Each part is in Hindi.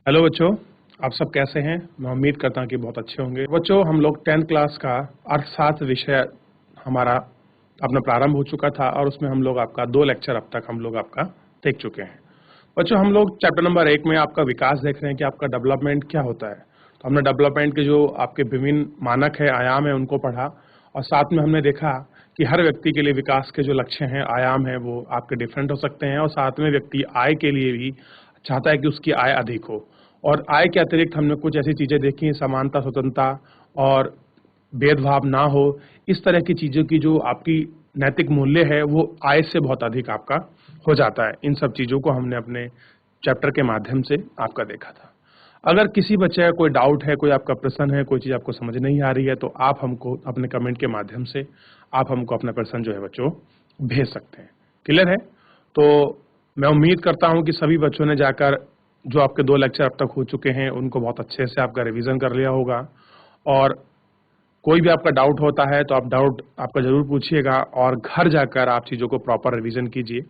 हेलो बच्चों, आप सब कैसे हैं? मैं उम्मीद करता हूं कि बहुत अच्छे होंगे। बच्चों, हम लोग 10th क्लास का अर्थशास्त्र विषय हमारा अपना प्रारंभ हो चुका था और उसमें हम लोग आपका 2 लेक्चर अब तक हम लोग आपका देख चुके हैं। बच्चों, हम लोग चैप्टर नंबर 1 में आपका विकास देख रहे हैं कि आपका डेवलपमेंट क्या होता है। तो हमने डेवलपमेंट के जो आपके विभिन्न मानक है, आयाम है, उनको पढ़ा और साथ में हमने देखा कि हर व्यक्ति के लिए विकास के जो लक्ष्य हैं, आयाम हैं, वो आपके डिफरेंट हो सकते हैं और साथ में व्यक्ति आय के लिए भी चाहता है कि उसकी आय अधिक हो। और आय के अतिरिक्त हमने कुछ ऐसी चीजें देखी, समानता, स्वतंत्रता और भेदभाव ना हो। इस तरह की चीजों की जो आपकी नैतिक मूल्य है वो आय से बहुत अधिक आपका हो जाता है। इन सब चीजों को हमने अपने चैप्टर के माध्यम से आपका देखा था। अगर किसी बच्चे का कोई डाउट है, कोई आपका प्रश्न है, कोई चीज आपको समझ नहीं आ रही है, तो आप हमको अपने कमेंट के माध्यम से आप हमको अपना प्रश्न जो है बच्चों भेज सकते हैं। क्लियर है? तो मैं उम्मीद करता हूं कि सभी बच्चों ने जाकर जो आपके 2 लेक्चर अब तक हो चुके हैं उनको बहुत अच्छे से आपका रिवीजन कर लिया होगा। और कोई भी आपका डाउट होता है तो आप डाउट आपका जरूर पूछिएगा और घर जाकर आप चीज़ों को प्रॉपर रिवीजन कीजिए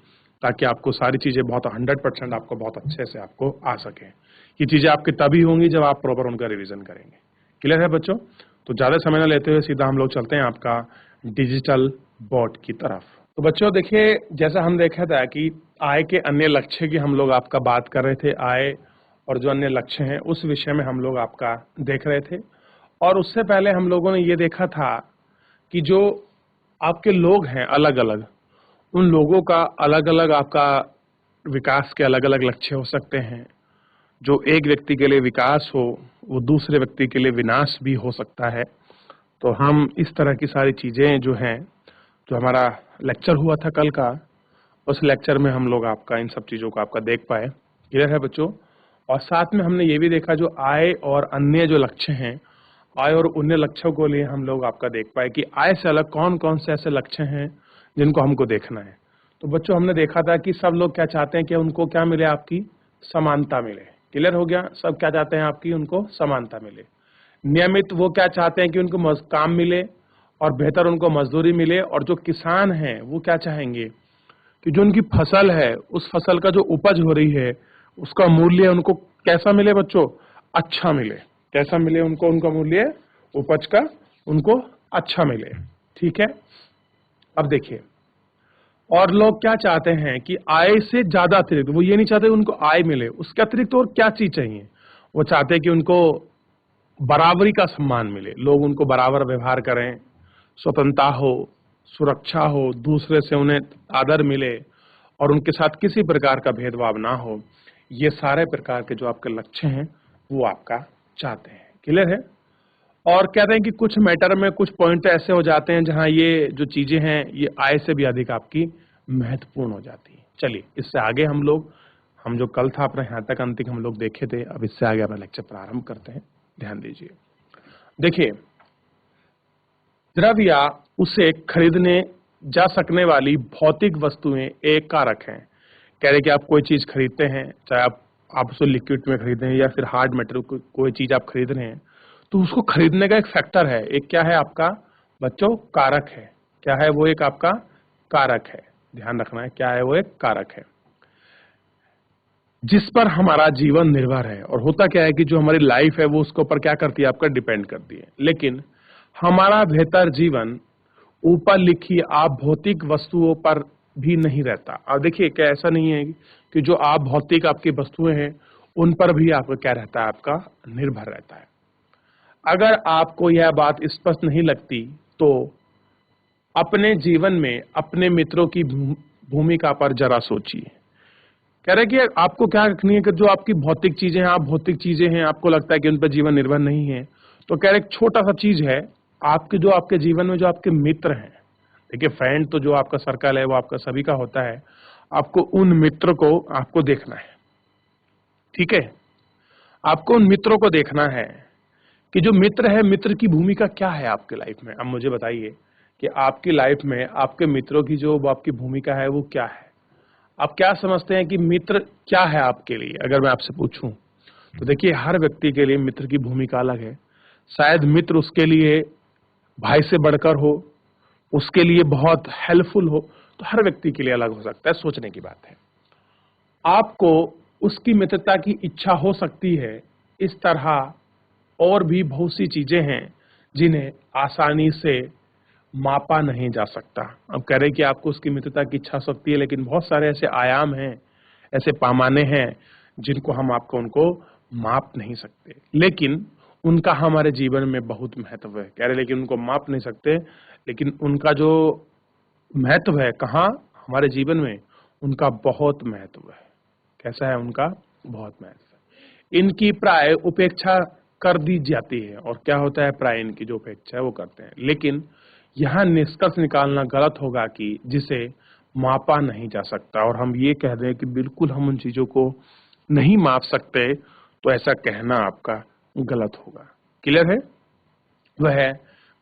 ताकि आपको सारी चीज़ें बहुत 100% आपको बहुत अच्छे से आपको आ सके। ये चीज़ें आपकी तभी होंगी जब आप प्रॉपर उनका रिवीजन करेंगे। क्लियर है बच्चों? तो ज़्यादा समय न लेते हुए सीधा हम लोग चलते हैं आपका डिजिटल बोर्ड की तरफ। तो बच्चों देखिए, जैसा हम देखा था कि आय के अन्य लक्ष्य की हम लोग आपका बात कर रहे थे। आय और जो अन्य लक्ष्य हैं उस विषय में हम लोग आपका देख रहे थे। और उससे पहले हम लोगों ने ये देखा था कि जो आपके लोग हैं अलग अलग, उन लोगों का अलग अलग आपका विकास के अलग अलग लक्ष्य हो सकते हैं। जो एक व्यक्ति के लिए विकास हो वो दूसरे व्यक्ति के लिए विनाश भी हो सकता है। तो हम इस तरह की सारी चीजें जो हैं, जो हमारा लेक्चर हुआ था कल का, उस लेक्चर में हम लोग आपका इन सब चीजों को आपका देख पाए। क्लियर है बच्चों? और साथ में हमने ये भी देखा जो आय और अन्य जो लक्ष्य हैं, आय और अन्य लक्ष्यों को लिए हम लोग आपका देख पाए कि आय से अलग कौन कौन से ऐसे लक्ष्य हैं जिनको हमको देखना है। तो बच्चों, हमने देखा था कि सब लोग क्या चाहते हैं कि उनको क्या मिले, आपकी समानता मिले। क्लियर हो गया? सब क्या चाहते हैं, आपकी उनको समानता मिले। नियमित वो क्या चाहते हैं कि उनको काम मिले और बेहतर उनको मजदूरी मिले। और जो किसान हैं वो क्या चाहेंगे कि जो उनकी फसल है उस फसल का जो उपज हो रही है उसका मूल्य उनको कैसा मिले बच्चों? अच्छा मिले। कैसा मिले उनको? उनका मूल्य उपज का उनको अच्छा मिले। ठीक है? अब देखिए, और लोग क्या चाहते हैं कि आय से ज्यादा अतिरिक्त, वो ये नहीं चाहते उनको आय मिले, उसके अतिरिक्त और क्या चीज चाहिए? वो चाहते हैं कि उनको बराबरी का सम्मान मिले, लोग उनको बराबर व्यवहार करें, स्वतंत्रता हो, सुरक्षा हो, दूसरे से उन्हें आदर मिले और उनके साथ किसी प्रकार का भेदभाव ना हो। ये सारे प्रकार के जो आपके लक्ष्य हैं वो आपका चाहते हैं। क्लियर है? और कहते हैं कि कुछ मैटर में कुछ पॉइंट ऐसे हो जाते हैं जहां ये जो चीजें हैं ये आय से भी अधिक आपकी महत्वपूर्ण हो जाती है। चलिए, इससे आगे हम जो कल था अपना यहाँ तक अंतिम हम लोग देखे थे, अब इससे आगे अपना लेक्चर प्रारंभ करते हैं। ध्यान दीजिए। देखिए, द्रव्य या उसे खरीदने जा सकने वाली भौतिक वस्तुएं एक कारक हैं। कह रहे कि आप कोई चीज खरीदते हैं, चाहे आप उसे लिक्विड में खरीदें या फिर हार्ड मेटेरियल कोई चीज आप खरीद रहे हैं, तो उसको खरीदने का एक फैक्टर है, एक क्या है आपका बच्चों? कारक है। क्या है वो? एक आपका कारक है। ध्यान रखना है, क्या है वो? एक कारक है जिस पर हमारा जीवन निर्भर है। और होता क्या है कि जो हमारी लाइफ है वो उसके ऊपर क्या करती है? आपका डिपेंड करती है। लेकिन हमारा बेहतर जीवन ऊपर लिखी आप भौतिक वस्तुओं पर भी नहीं रहता। और देखिए, क्या ऐसा नहीं है कि जो आप भौतिक आपकी वस्तुएं हैं उन पर भी आपका क्या रहता है? आपका निर्भर रहता है। अगर आपको यह बात स्पष्ट नहीं लगती तो अपने जीवन में अपने मित्रों की भूमिका पर जरा सोचिए। कह रहे कि आपको क्या रखनी है कि जो आपकी भौतिक चीजें हैं, आप भौतिक चीजें हैं, आपको लगता है कि उन पर जीवन निर्भर नहीं है, तो कह रहे एक छोटा सा चीज है आपके, जो आपके जीवन में जो आपके मित्र हैं। देखिए, फ्रेंड तो जो आपका सर्कल है वो आपका सभी का होता है। आपको उन मित्र को आपको देखना है। ठीक है? आपको उन मित्रों को देखना है कि जो मित्र है, मित्र की भूमिका क्या है आपके लाइफ में। अब मुझे बताइए कि आपकी लाइफ में आपके मित्रों की जो वो आपकी भूमिका है वो क्या है? आप क्या समझते हैं कि मित्र क्या है आपके लिए? अगर मैं आपसे पूछूं तो देखिए, हर व्यक्ति के लिए मित्र की भूमिका अलग है। शायद मित्र उसके लिए भाई से बढ़कर हो, उसके लिए बहुत हेल्पफुल हो। तो हर व्यक्ति के लिए अलग हो सकता है, सोचने की बात है। आपको उसकी मित्रता की इच्छा हो सकती है। इस तरह और भी बहुत सी चीजें हैं जिन्हें आसानी से मापा नहीं जा सकता। अब कह रहे कि आपको उसकी मित्रता की इच्छा हो सकती है, लेकिन बहुत सारे ऐसे आयाम हैं, ऐसे पैमाने हैं जिनको हम आपको उनको माप नहीं सकते, लेकिन उनका हमारे जीवन में बहुत महत्व है। कह रहे लेकिन उनको माप नहीं सकते, लेकिन उनका जो महत्व है कहाँ हमारे जीवन में, उनका बहुत महत्व है। कैसा है उनका? बहुत महत्व है। इनकी प्राय उपेक्षा कर दी जाती है। और क्या होता है? प्राय इनकी जो उपेक्षा है वो करते हैं। लेकिन यहाँ निष्कर्ष निकालना गलत होगा कि जिसे मापा नहीं जा सकता, और हम ये कह दें कि बिल्कुल हम उन चीजों को नहीं माप सकते, तो ऐसा कहना आपका गलत होगा। क्लियर है? वह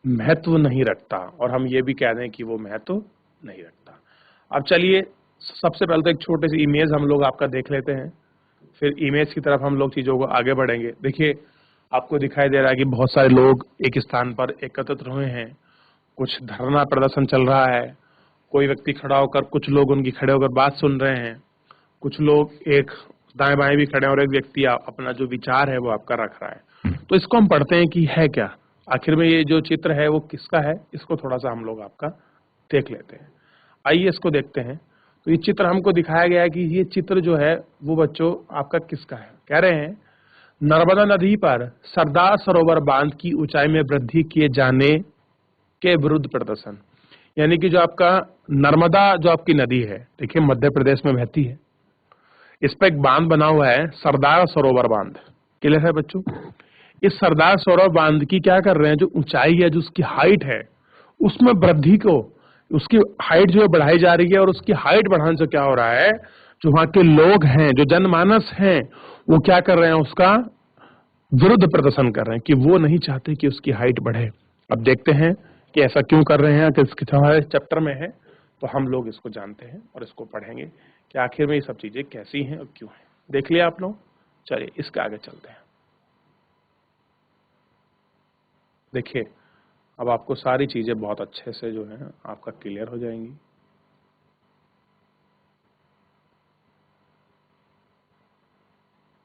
महत्व नहीं रखता, और हम ये भी कह दें कि वो महत्व नहीं रखता। अब चलिए सबसे पहले तो एक छोटे सी इमेज हम लोग आपका देख लेते हैं, फिर इमेज की तरफ हम लोग चीजों को आगे बढ़ेंगे। देखिए, आपको दिखाई दे रहा है कि बहुत सारे लोग एक स्थान पर एकत्रित हुए हैं, कुछ धरना प्रदर्शन चल रहा है, कोई व्यक्ति खड़ा होकर, कुछ लोग उनकी खड़े होकर बात सुन रहे हैं, कुछ लोग एक दाएं बाएं भी खड़े हैं, और एक व्यक्ति अपना जो विचार है वो आपका रख रहा है। तो इसको हम पढ़ते हैं कि है क्या, आखिर में ये जो चित्र है वो किसका है, इसको थोड़ा सा हम लोग आपका देख लेते हैं। आइए इसको देखते हैं। तो ये चित्र हमको दिखाया गया है कि ये चित्र जो है वो बच्चों आपका किसका है। कह रहे हैं नर्मदा नदी पर सरदार सरोवर बांध की ऊंचाई में वृद्धि किए जाने के विरुद्ध प्रदर्शन। यानी कि जो आपका नर्मदा जो आपकी नदी है, देखिए मध्य प्रदेश में बहती है, इस पर एक बांध बना हुआ है, सरदार सरोवर बांध। क्लियर है बच्चों? इस सरदार सरोवर बांध की क्या कर रहे हैं, जो ऊंचाई है, जो उसकी हाइट है, उसमें वृद्धि को, उसकी हाइट जो है बढ़ाई जा रही है, और उसकी हाइट बढ़ाने से क्या हो रहा है, जो वहां के लोग हैं, जो जनमानस हैं, वो क्या कर रहे हैं, उसका विरुद्ध प्रदर्शन कर रहे हैं कि वो नहीं चाहते कि उसकी हाइट बढ़े। अब देखते हैं कि ऐसा क्यों कर रहे हैं, कि हमारे चैप्टर में है, तो हम लोग इसको जानते हैं और इसको पढ़ेंगे कि आखिर में ये सब चीजें कैसी हैं और क्यों हैं। देख लिया आप लोग? चलिए इसके आगे चलते हैं। देखिए, अब आपको सारी चीजें बहुत अच्छे से जो है आपका क्लियर हो जाएंगी।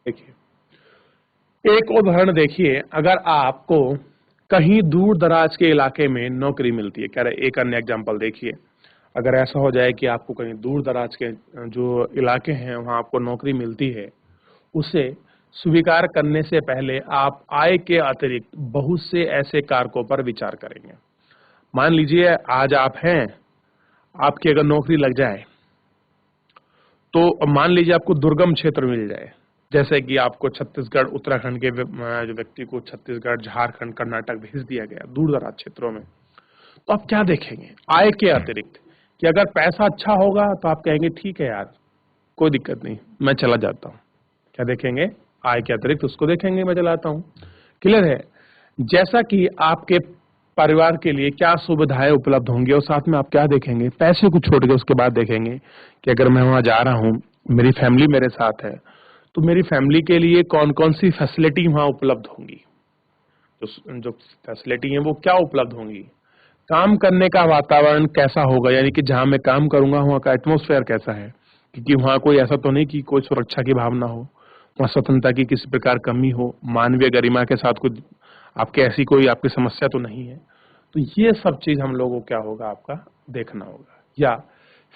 देखिए, एक उदाहरण देखिए, अगर आपको कहीं दूर दराज के इलाके में नौकरी मिलती है। कह रहे एक अन्य एग्जांपल देखिए, अगर ऐसा हो जाए कि आपको कहीं दूर दराज के जो इलाके हैं वहां आपको नौकरी मिलती है, उसे स्वीकार करने से पहले आप आय के अतिरिक्त बहुत से ऐसे कारकों पर विचार करेंगे। मान लीजिए आज आप हैं, आपकी अगर नौकरी लग जाए, तो मान लीजिए आपको दुर्गम क्षेत्र मिल जाए, जैसे कि आपको छत्तीसगढ़, उत्तराखंड के जो व्यक्ति को छत्तीसगढ़, झारखंड, कर्नाटक भेज दिया गया, दूर दराज क्षेत्रों में, तो आप क्या देखेंगे आय के अतिरिक्त? कि अगर पैसा अच्छा होगा तो आप कहेंगे ठीक है यार, कोई दिक्कत नहीं, मैं चला जाता हूँ। क्या देखेंगे? आय के अतिरिक्त उसको देखेंगे, मैं चलाता हूँ। क्लियर है? जैसा कि आपके परिवार के लिए क्या सुविधाएं उपलब्ध होंगी, और साथ में आप क्या देखेंगे, पैसे को छोड़ के उसके बाद देखेंगे कि अगर मैं वहां जा रहा हूँ, मेरी फैमिली मेरे साथ है, तो मेरी फैमिली के लिए कौन कौन सी फैसिलिटी वहां उपलब्ध होंगी, जो फैसिलिटी है वो क्या उपलब्ध होंगी, काम करने का वातावरण कैसा होगा, यानी कि जहां मैं काम करूंगा वहां का एटमोस्फेयर कैसा है, क्योंकि वहां कोई ऐसा तो नहीं कि कोई सुरक्षा की भावना हो, वहां स्वतंत्रता की किसी प्रकार कमी हो, मानवीय गरिमा के साथ कुछ आपके ऐसी कोई आपकी समस्या तो नहीं है। तो ये सब चीज हम लोगों को क्या होगा आपका देखना होगा। या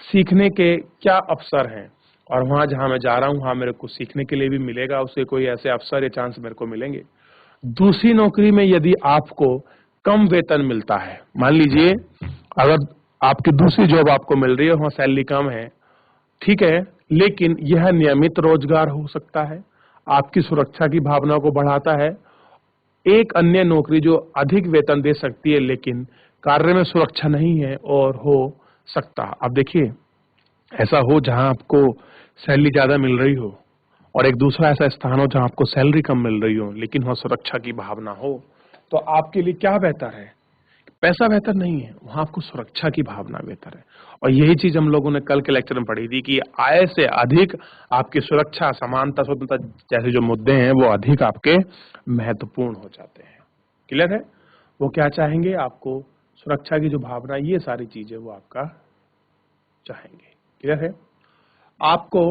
सीखने के क्या अवसर हैं, और वहां जहां मैं जा रहा हूं वहां मेरे को सीखने के लिए भी मिलेगा, उसे कोई ऐसे अवसर या चांस मेरे को मिलेंगे। दूसरी नौकरी में यदि आपको कम वेतन मिलता है, मान लीजिए अगर आपकी दूसरी जॉब आपको मिल रही है, वहां सैलरी कम है, ठीक है, लेकिन यह नियमित रोजगार हो सकता है, आपकी सुरक्षा की भावना को बढ़ाता है। एक अन्य नौकरी जो अधिक वेतन दे सकती है लेकिन कार्य में सुरक्षा नहीं है, और हो सकता, अब देखिए ऐसा हो जहां आपको सैलरी ज्यादा मिल रही हो, और एक दूसरा ऐसा स्थान हो जहां आपको सैलरी कम मिल रही हो लेकिन वहां सुरक्षा की भावना हो, तो आपके लिए क्या बेहतर है? पैसा बेहतर नहीं है, वहां आपको सुरक्षा की भावना बेहतर है। और यही चीज हम लोगों ने कल के लेक्चर में पढ़ी थी कि आय से अधिक आपकी सुरक्षा, समानता, स्वतंत्रता जैसे जो मुद्दे हैं वो अधिक आपके महत्वपूर्ण हो जाते हैं। क्लियर है? वो क्या चाहेंगे? आपको सुरक्षा की जो भावना, ये सारी चीजें वो आपका चाहेंगे। क्लियर है? आपको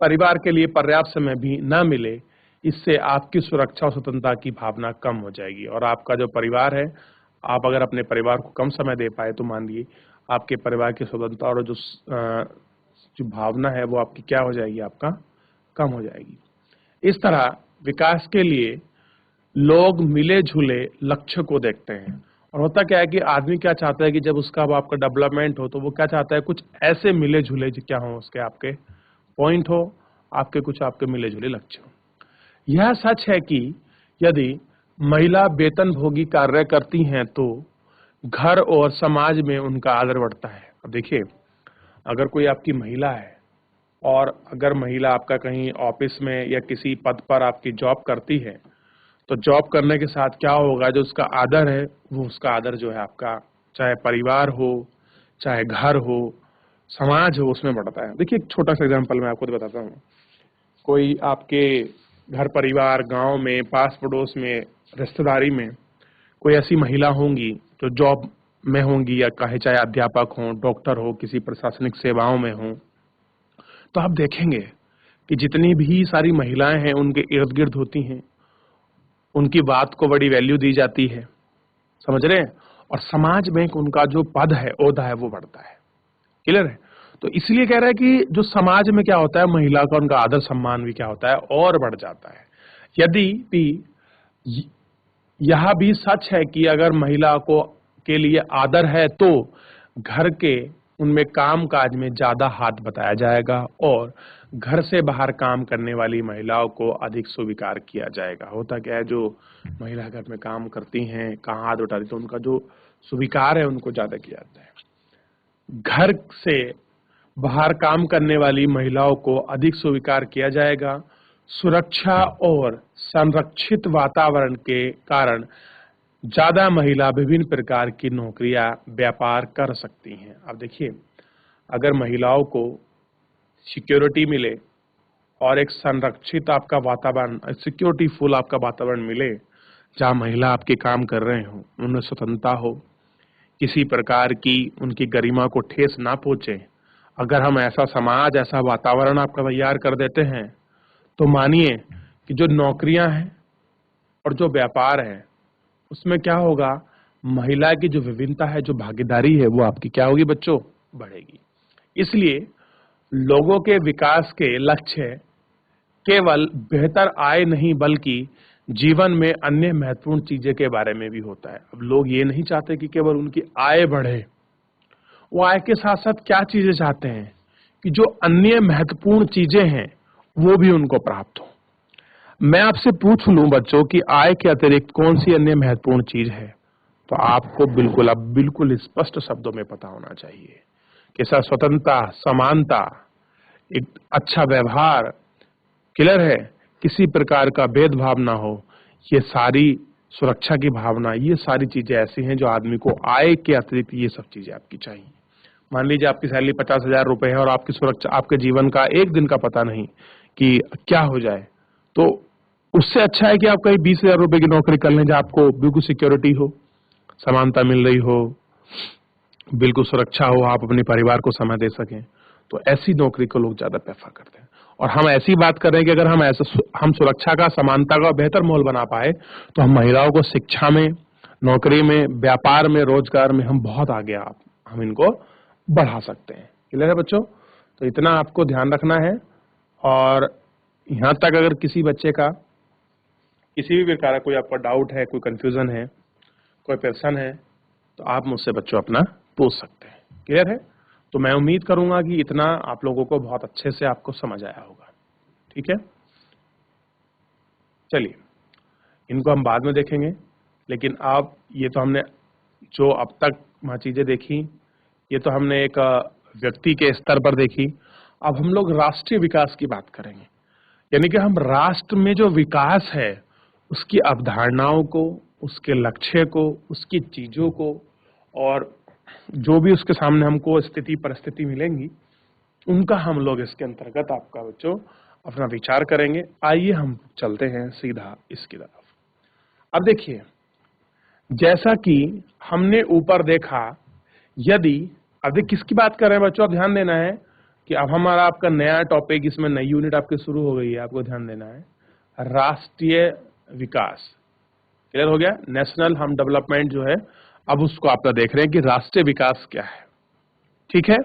परिवार के लिए पर्याप्त समय भी ना मिले, इससे आपकी सुरक्षा और स्वतंत्रता की भावना कम हो जाएगी। और आपका जो परिवार है, आप अगर अपने परिवार को कम समय दे पाए तो मान लीजिए आपके परिवार की स्वतंत्रता और जो भावना है वो आपकी क्या हो जाएगी, आपका कम हो जाएगी। इस तरह विकास के लिए लोग मिले जुले लक्ष्य को देखते हैं। और होता क्या है कि आदमी क्या चाहता है कि जब उसका अब आपका डेवलपमेंट हो तो वो क्या चाहता है, कुछ ऐसे मिले जुले क्या हो, उसके आपके पॉइंट हो, आपके कुछ आपके मिले जुले लक्ष्य हो। यह सच है कि यदि महिला वेतनभोगी कार्य करती हैं तो घर और समाज में उनका आदर बढ़ता है। अब देखिए, अगर कोई आपकी महिला है और अगर महिला आपका कहीं ऑफिस में या किसी पद पर आपकी जॉब करती है, तो जॉब करने के साथ क्या होगा, जो उसका आदर है वो उसका आदर जो है आपका, चाहे परिवार हो, चाहे घर हो, समाज हो, उसमें बढ़ता है। देखिए एक छोटा सा एग्जांपल मैं आपको बताता हूँ। कोई आपके घर परिवार, गांव में, पास पड़ोस में, रिश्तेदारी में कोई ऐसी महिला होंगी जो जॉब में होंगी, या कहे चाहे अध्यापक हो, डॉक्टर हो, किसी प्रशासनिक सेवाओं में हो, तो आप देखेंगे कि जितनी भी सारी महिलाएं हैं उनके इर्द गिर्द होती हैं, उनकी बात को बड़ी वैल्यू दी जाती है, समझ रहे हैं, और समाज में उनका जो पद है, ओहदा है, वो बढ़ता है। क्लियर है? तो इसलिए कह रहा है कि जो समाज में क्या होता है, महिला का उनका आदर सम्मान भी क्या होता है, और बढ़ जाता है। यदि भी यह भी सच है कि अगर महिला को के लिए आदर है तो घर के उनमें काम काज में ज्यादा हाथ बटाया जाएगा और घर से बाहर काम करने वाली महिलाओं को अधिक स्वीकार किया जाएगा। होता क्या है, जो महिला घर में काम करती हैं, कहाँ हाथ उठाती, तो उनका जो स्वीकार है उनको ज्यादा किया जाता है। घर से बाहर काम करने वाली महिलाओं को अधिक स्वीकार किया जाएगा। सुरक्षा और संरक्षित वातावरण के कारण ज्यादा महिला विभिन्न प्रकार की नौकरियां, व्यापार कर सकती हैं। अब देखिए, अगर महिलाओं को सिक्योरिटी मिले और एक संरक्षित आपका वातावरण, सिक्योरिटी फुल आपका वातावरण मिले, जहां महिला आपके काम कर रहे हो, उन्हें स्वतंत्रता हो, किसी प्रकार की उनकी गरिमा को ठेस ना पहुंचे, अगर हम ऐसा समाज, ऐसा वातावरण आपका तैयार कर देते हैं, तो मानिए कि जो नौकरियां हैं और जो व्यापार है, उसमें क्या होगा, महिला की जो विभिन्नता है, जो भागीदारी है, वो आपकी क्या होगी बच्चों, बढ़ेगी। इसलिए लोगों के विकास के लक्ष्य केवल बेहतर आय नहीं बल्कि जीवन में अन्य महत्वपूर्ण चीजें के बारे में भी होता है। अब लोग ये नहीं चाहते कि केवल उनकी आय बढ़े, वो आय के साथ साथ क्या चीजें चाहते हैं कि जो अन्य महत्वपूर्ण चीजें हैं वो भी उनको प्राप्त हो। मैं आपसे पूछ लूं बच्चों कि आय के अतिरिक्त कौन सी अन्य महत्वपूर्ण चीज है, तो आपको बिल्कुल, अब बिल्कुल स्पष्ट शब्दों में पता होना चाहिए कि सर स्वतंत्रता, समानता, एक अच्छा व्यवहार, क्लियर है, किसी प्रकार का भेदभाव ना हो, ये सारी सुरक्षा की भावना, ये सारी चीजें ऐसी हैं जो आदमी को आय के अतिरिक्त ये सब चीजें आपकी चाहिए। मान लीजिए आपकी सैलरी 50,000 रुपए है और आपकी सुरक्षा, आपके जीवन का एक दिन का पता नहीं कि क्या हो जाए, तो उससे अच्छा है कि आप कहीं 20,000 रुपए की नौकरी कर लें जहां आपको बिल्कुल सिक्योरिटी हो, समानता मिल रही हो, बिल्कुल सुरक्षा हो, आप अपने परिवार को समय दे सकें। तो ऐसी नौकरी को लोग ज्यादा प्रेफर करते हैं। और हम ऐसी बात कर रहे हैं कि अगर हम सुरक्षा का, समानता का बेहतर माहौल बना पाए तो हम महिलाओं को शिक्षा में, नौकरी में, व्यापार में, रोजगार में हम बहुत आगे हम इनको बढ़ा सकते हैं। क्लियर है बच्चों? तो इतना आपको ध्यान रखना है। और यहां तक अगर किसी बच्चे का किसी भी प्रकार का कोई आपका डाउट है, कोई कंफ्यूजन है, कोई प्रश्न है, तो आप मुझसे बच्चों अपना पूछ सकते हैं। क्लियर है? तो मैं उम्मीद करूंगा कि इतना आप लोगों को बहुत अच्छे से आपको समझ आया होगा। ठीक है, चलिए इनको हम बाद में देखेंगे, लेकिन अब ये तो हमने जो अब तक वहाँ चीजें देखी, ये तो हमने एक व्यक्ति के स्तर पर देखी। अब हम लोग राष्ट्रीय विकास की बात करेंगे, यानी कि हम राष्ट्र में जो विकास है उसकी अवधारणाओं को, उसके लक्ष्य को, उसकी चीजों को, और जो भी उसके सामने हमको स्थिति परिस्थिति मिलेंगी, उनका हम लोग इसके अंतर्गत आपका बच्चों अपना विचार करेंगे। आइए हम चलते हैं सीधा इसकी तरफ। अब देखिए, जैसा कि हमने ऊपर देखा, यदि अब किसकी बात कर रहे हैं बच्चों, आप ध्यान देना है, कि अब हमारा आपका नया टॉपिक, इसमें नई यूनिट आपकी शुरू हो गई है, आपको ध्यान देना है, राष्ट्रीय विकास। क्लियर हो गया? नेशनल हम डेवलपमेंट जो है, अब उसको आप देख रहे हैं कि राष्ट्रीय विकास क्या है। ठीक है,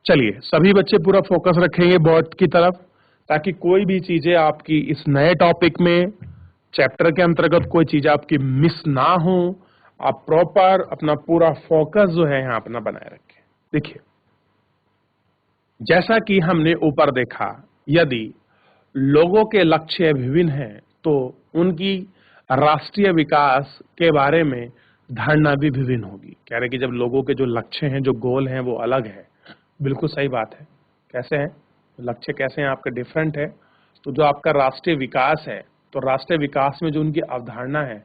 चलिए सभी बच्चे पूरा फोकस रखेंगे बोर्ड की तरफ, ताकि कोई भी चीजें आपकी इस नए टॉपिक में चैप्टर के अंतर्गत कोई चीज आपकी मिस ना हो। आप प्रॉपर अपना पूरा फोकस जो है यहाँ अपना बनाए रखें। देखिए, जैसा कि हमने ऊपर देखा, यदि लोगों के लक्ष्य विभिन्न हैं तो उनकी राष्ट्रीय विकास के बारे में धारणा भी विभिन्न होगी। कह रहे कि जब लोगों के जो लक्ष्य हैं, जो गोल हैं, वो अलग है। बिल्कुल सही बात है। कैसे हैं लक्ष्य, कैसे हैं आपके, डिफरेंट है। तो जो आपका राष्ट्रीय विकास है, तो राष्ट्रीय विकास में जो उनकी अवधारणा है,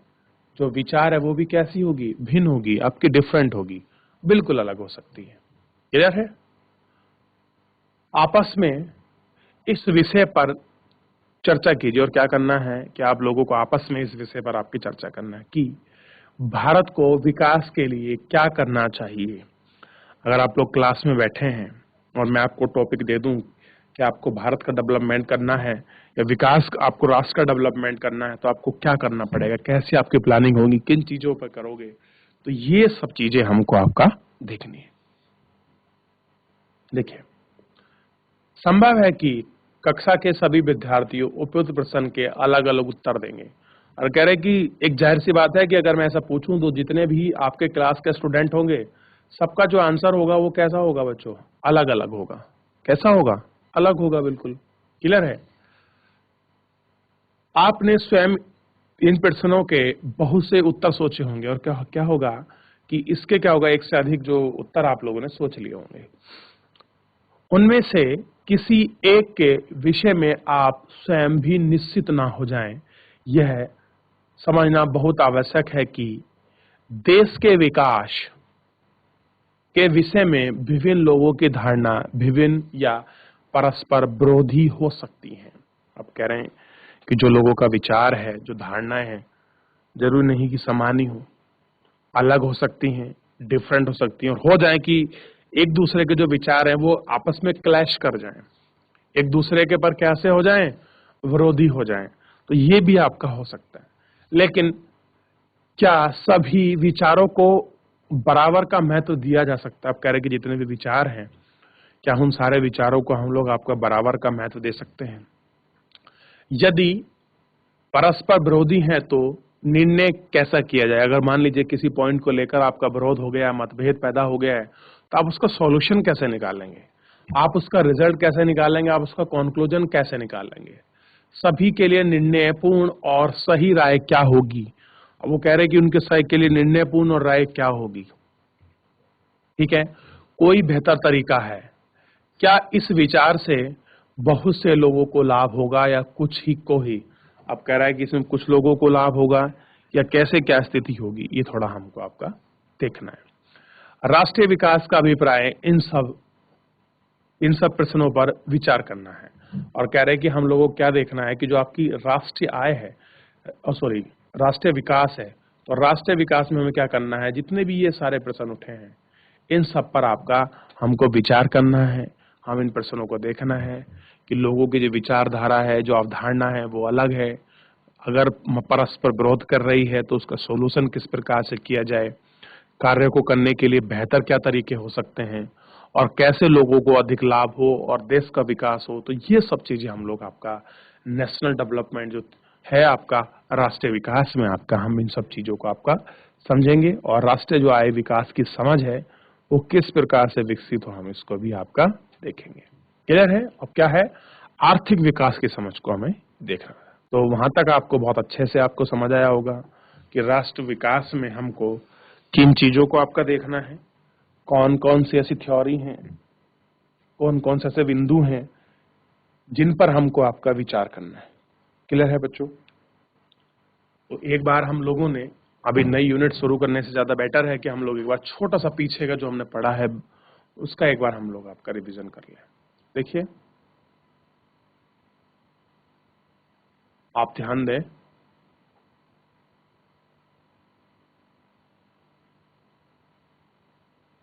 जो विचार है, वो भी कैसी होगी, भिन्न होगी, आपकी डिफरेंट होगी, बिल्कुल अलग हो सकती है। क्लियर है? आपस में इस विषय पर चर्चा कीजिए। और क्या करना है कि आप लोगों को आपस में इस विषय पर आपकी चर्चा करना है कि भारत को विकास के लिए क्या करना चाहिए। अगर आप लोग क्लास में बैठे हैं और मैं आपको टॉपिक दे दूं कि आपको भारत का डेवलपमेंट करना है या विकास, आपको राष्ट्र का डेवलपमेंट करना है, तो आपको क्या करना पड़ेगा, कैसे आपकी प्लानिंग होगी, किन चीजों पर करोगे, तो ये सब चीजें हमको आपका देखनी है। देखिए, संभव है कि कक्षा के सभी विद्यार्थियों उपयुक्त प्रश्न के अलग अलग उत्तर देंगे। और कह रहे कि एक जाहिर सी बात है कि अगर मैं ऐसा पूछूं तो जितने भी आपके क्लास के स्टूडेंट होंगे, सबका जो आंसर होगा वो कैसा होगा बच्चों, अलग अलग होगा। कैसा होगा, अलग होगा, बिल्कुल क्लियर है। आपने स्वयं इन प्रश्नों के बहुत से उत्तर सोचे होंगे और क्या क्या होगा कि इसके क्या होगा, एक से अधिक जो उत्तर आप लोगों ने सोच लिए होंगे। उनमें से किसी एक के विषय में आप स्वयं भी निश्चित ना हो जाएं, यह समझना बहुत आवश्यक है कि देश के विकास के विषय में विभिन्न लोगों की धारणा विभिन्न या परस्पर विरोधी हो सकती हैं। आप कह रहे हैं कि जो लोगों का विचार है, जो धारणाएं हैं, जरूरी नहीं कि समान ही हो, अलग हो सकती हैं, डिफरेंट हो सकती हैं, और हो जाए कि एक दूसरे के जो विचार हैं वो आपस में क्लैश कर जाएं, एक दूसरे के पर कैसे हो जाएं, विरोधी हो जाएं, तो ये भी आपका हो सकता है। लेकिन क्या सभी विचारों को बराबर का महत्व दिया जा सकता है? आप कह रहे हैं कि जितने भी विचार हैं, क्या उन सारे विचारों को हम लोग आपका बराबर का महत्व दे सकते हैं? यदि परस्पर विरोधी हैं तो निर्णय कैसा किया जाए? अगर मान लीजिए किसी पॉइंट को लेकर आपका विरोध हो गया, मतभेद पैदा हो गया है, तो आप उसका सॉल्यूशन कैसे निकालेंगे, आप उसका रिजल्ट कैसे निकालेंगे, आप उसका कंक्लूजन कैसे निकालेंगे? सभी के लिए निर्णयपूर्ण और सही राय क्या होगी? अब वो कह रहे हैं कि उनके सही के लिए निर्णयपूर्ण और राय क्या होगी। ठीक है, कोई बेहतर तरीका है क्या? इस विचार से बहुत से लोगों को लाभ होगा या कुछ ही को ही? अब कह रहा है कि इसमें कुछ लोगों को लाभ होगा या कैसे क्या स्थिति होगी, ये थोड़ा हमको आपका देखना है। राष्ट्रीय विकास का अभिप्राय इन सब प्रश्नों पर विचार करना है। और कह रहे हैं कि हम लोगों को क्या देखना है कि जो आपकी राष्ट्रीय आय है, सॉरी, राष्ट्रीय विकास है, तो राष्ट्रीय विकास में हमें क्या करना है, जितने भी ये सारे प्रश्न उठे हैं, इन सब पर आपका हमको विचार करना है। हम इन प्रश्नों को देखना है कि लोगों की जो विचारधारा है, जो अवधारणा है, वो अलग है। अगर परस्पर विरोध कर रही है तो उसका सॉल्यूशन किस प्रकार से किया जाए, कार्य को करने के लिए बेहतर क्या तरीके हो सकते हैं, और कैसे लोगों को अधिक लाभ हो और देश का विकास हो। तो ये सब चीजें हम लोग आपका नेशनल डेवलपमेंट जो है, आपका राष्ट्रीय विकास में आपका हम इन सब चीजों को आपका समझेंगे। और राष्ट्रीय जो आय विकास की समझ है वो किस प्रकार से विकसित हो, हम इसको भी आपका देखेंगे। क्लियर है? अब क्या है, आर्थिक विकास की समझ को हमें देखना है। तो वहां तक आपको बहुत अच्छे से आपको समझ आया होगा कि राष्ट्र विकास में हमको किन चीजों को आपका देखना है, कौन कौन सी ऐसी थ्योरी हैं, कौन कौन से ऐसे बिंदु हैं जिन पर हमको आपका विचार करना है। क्लियर है बच्चों? तो एक बार हम लोगों ने अभी नई यूनिट शुरू करने से ज्यादा बेटर है कि हम लोग एक बार छोटा सा पीछे का जो हमने पढ़ा है उसका एक बार हम लोग आपका रिवीजन कर लें। देखिए, आप ध्यान दें,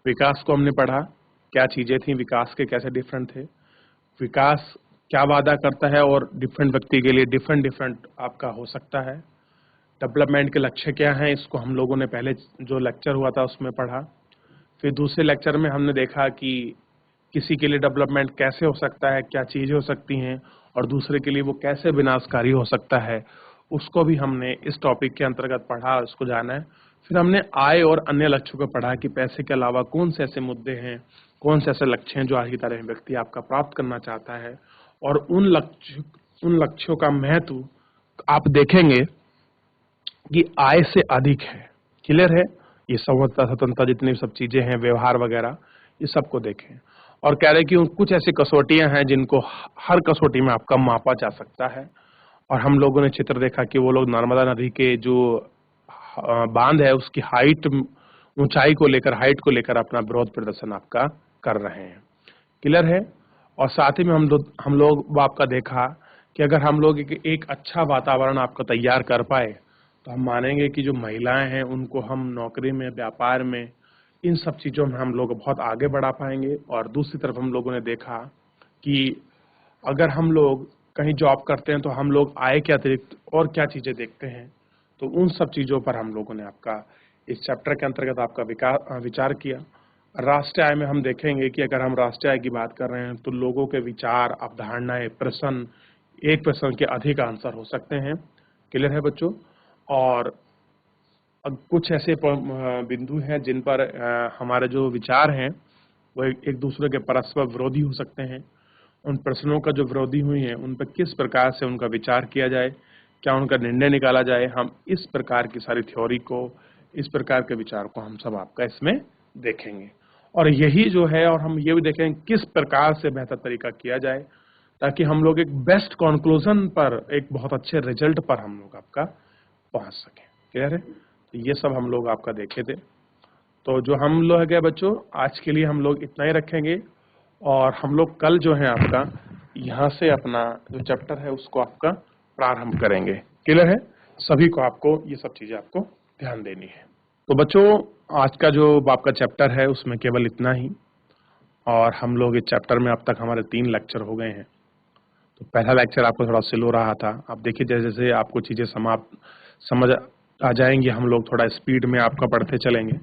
विकास को हमने पढ़ा, क्या चीजें थी, विकास के कैसे डिफरेंट थे, विकास क्या वादा करता है और डिफरेंट व्यक्ति के लिए डिफरेंट डिफरेंट आपका हो सकता है, डेवलपमेंट के लक्ष्य क्या हैं, इसको हम लोगों ने पहले जो लेक्चर हुआ था उसमें पढ़ा। फिर दूसरे लेक्चर में हमने देखा कि किसी के लिए डेवलपमेंट कैसे हो सकता है, क्या चीजें हो सकती हैं, और दूसरे के लिए वो कैसे विनाशकारी हो सकता है, उसको भी हमने इस टॉपिक के अंतर्गत पढ़ा, उसको जाना है। फिर हमने आय और अन्य लक्ष्यों को पढ़ा कि पैसे के अलावा कौन से ऐसे मुद्दे हैं, कौन से ऐसे लक्ष्य हैं जो आज की तारीख में व्यक्ति आपका प्राप्त करना चाहता है, और उन लक्ष्यों का महत्व आप देखेंगे कि आय से अधिक है। क्लियर है? ये संवदता स्वतंत्रता जितनी सब चीजें हैं, व्यवहार वगैरह, ये सबको देखें। और कह रहे कि कुछ ऐसी कसौटियां हैं जिनको हर कसौटी में आपका मापा जा सकता है। और हम लोगों ने चित्र देखा कि वो लोग नर्मदा नदी के जो बांध है उसकी ऊंचाई को लेकर, हाइट को लेकर अपना विरोध प्रदर्शन आपका कर रहे हैं। क्लियर है? और साथ ही में हम लोग वो आपका देखा कि अगर हम लोग एक अच्छा वातावरण आपका तैयार कर पाए तो हम मानेंगे कि जो महिलाएं हैं उनको हम नौकरी में, व्यापार में, इन सब चीजों में हम लोग बहुत आगे बढ़ा पाएंगे। और दूसरी तरफ हम लोगों ने देखा कि अगर हम लोग कहीं जॉब करते हैं तो हम लोग आय के अतिरिक्त और क्या चीजें देखते हैं, तो उन सब चीजों पर हम लोगों ने आपका इस चैप्टर के अंतर्गत आपका विचार किया। राष्ट्रीय आय में हम देखेंगे कि अगर हम राष्ट्रीय आय की बात कर रहे हैं तो लोगों के विचार, अवधारणाएं, प्रश्न, एक प्रश्न के अधिक आंसर हो सकते हैं। क्लियर है बच्चों? और अब कुछ ऐसे बिंदु हैं जिन पर हमारे जो विचार हैं वो एक दूसरे के परस्पर विरोधी हो सकते हैं। उन प्रश्नों का जो विरोधी हुई है उन पर किस प्रकार से उनका विचार किया जाए, क्या उनका निर्णय निकाला जाए, हम इस प्रकार की सारी थ्योरी को, इस प्रकार के विचार को हम सब आपका इसमें देखेंगे। और यही जो है, और हम ये भी देखेंगे किस प्रकार से बेहतर तरीका किया जाए ताकि हम लोग एक बेस्ट कंक्लूजन पर, एक बहुत अच्छे रिजल्ट पर हम लोग आपका पहुंच सके। क्लियर है? तो ये सब हम लोग आपका देखे थे। तो जो हम लोग है बच्चों, आज के लिए हम लोग इतना ही रखेंगे, और हम लोग कल जो है आपका यहाँ से अपना जो चैप्टर है उसको आपका प्रारंभ करेंगे। क्लियर है? सभी को आपको ये सब चीजें आपको ध्यान देनी है। तो बच्चों, आज का जो आपका चैप्टर है उसमें केवल इतना ही, और हम लोग इस चैप्टर में अब तक हमारे 3 लेक्चर हो गए हैं। तो पहला लेक्चर आपको थोड़ा स्लो रहा था। आप देखिए जैसे जैसे आपको चीजें समझ आ जाएंगी, हम लोग थोड़ा स्पीड में आपका पढ़ते चलेंगे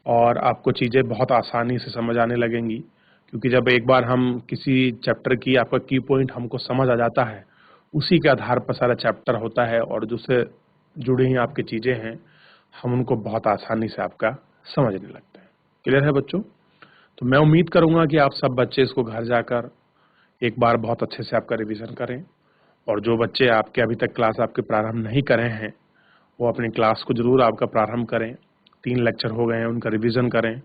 और आपको चीजें बहुत आसानी से समझ आने लगेंगी। क्योंकि जब एक बार हम किसी चैप्टर की आपका की पॉइंट हमको समझ आ जाता है, उसी के आधार पर सारा चैप्टर होता है, और जिससे जुड़ी हुई आपकी चीजें हैं हम उनको बहुत आसानी से आपका समझने लगते हैं। क्लियर है बच्चों? तो मैं उम्मीद करूंगा कि आप सब बच्चे इसको घर जाकर एक बार बहुत अच्छे से आपका रिवीजन करें, और जो बच्चे आपके अभी तक क्लास आपके प्रारंभ नहीं करे हैं वो अपनी क्लास को जरूर आपका प्रारंभ करें। 3 लेक्चर हो गए हैं, उनका रिवीजन करें,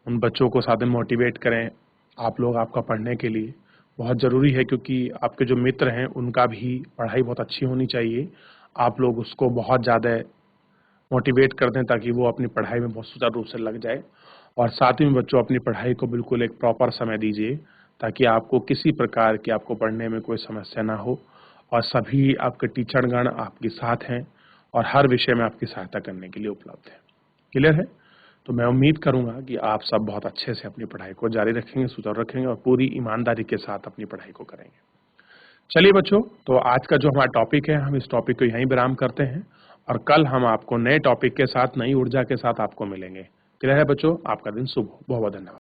उन बच्चों को साथ में मोटिवेट करें आप लोग आपका पढ़ने के लिए। बहुत ज़रूरी है क्योंकि आपके जो मित्र हैं उनका भी पढ़ाई बहुत अच्छी होनी चाहिए। आप लोग उसको बहुत ज़्यादा मोटिवेट कर दें ताकि वो अपनी पढ़ाई में बहुत सुचारू रूप से लग जाए। और साथ ही में बच्चों अपनी पढ़ाई को बिल्कुल एक प्रॉपर समय दीजिए ताकि आपको किसी प्रकार की आपको पढ़ने में कोई समस्या ना हो, और सभी आपके टीचरगण आपके साथ हैं और हर विषय में आपकी सहायता करने के लिए उपलब्ध है। क्लियर है? तो मैं उम्मीद करूंगा कि आप सब बहुत अच्छे से अपनी पढ़ाई को जारी रखेंगे, सुचारू रखेंगे और पूरी ईमानदारी के साथ अपनी पढ़ाई को करेंगे। चलिए बच्चों, तो आज का जो हमारा टॉपिक है हम इस टॉपिक को यहीं विराम करते हैं, और कल हम आपको नए टॉपिक के साथ, नई ऊर्जा के साथ आपको मिलेंगे। क्लियर है बच्चों? आपका दिन शुभ हो। बहुत बहुत धन्यवाद।